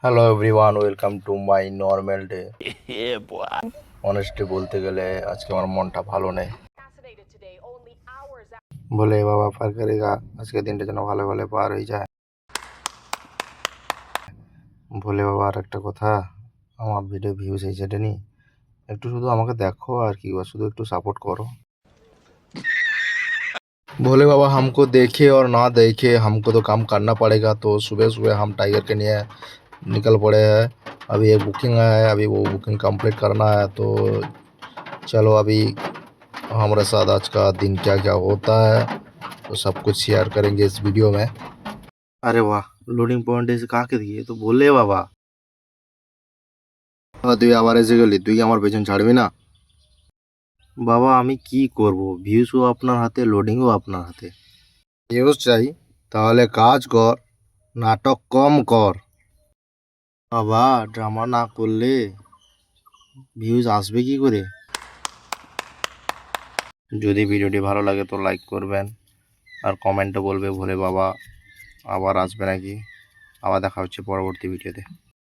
Hello everyone, welcome to my normal day. Yeah, boy. Honestly বলতে গেলে আজকে আমার মনটা ভালো নেই। বলে বাবা পার করেগা, আজকে দিনটা যেন ভালো ভালো পার হয়ে যায়। বলে বাবা আর একটা কথা, আমার ভিডিও ভিউজ এই যেটা নি, একটু শুধু আমাকে দেখো আর কি, শুধু একটু সাপোর্ट करो। भोले बाबा हमको देखे और ना देखे, हमको तो काम करना पड़ेगा। तो सुबह सुबह हम टाइगर के लिए निकल पड़े हैं। अभी एक बुकिंग है, अभी वो बुकिंग कंप्लीट करना है। तो चलो अभी हमारे साथ आज का दिन क्या क्या होता है तो सब कुछ शेयर करेंगे इस वीडियो में। अरे वाह, লোডিং পয়েন্টে এসে কাকে দিয়ে তো বলে বাবা, তুই আবার এসে গেলি, তুই কি আমার পেছন ছাড়বি না? বাবা আমি কি করব, ভিউজও আপনার হাতে, লোডিংও আপনার হাতে। ভিউজ চাই তাহলে কাজ কর, নাটক কম কর। বাবা ড্রামা না করলে ভিউজ আসবে কি করে? যদি ভিডিওটি ভালো লাগে তো লাইক করবেন, আর কমেন্টে বলবে ভোলে বাবা আবার আসবে নাকি। আবার দেখা হচ্ছে পরবর্তী ভিডিওতে।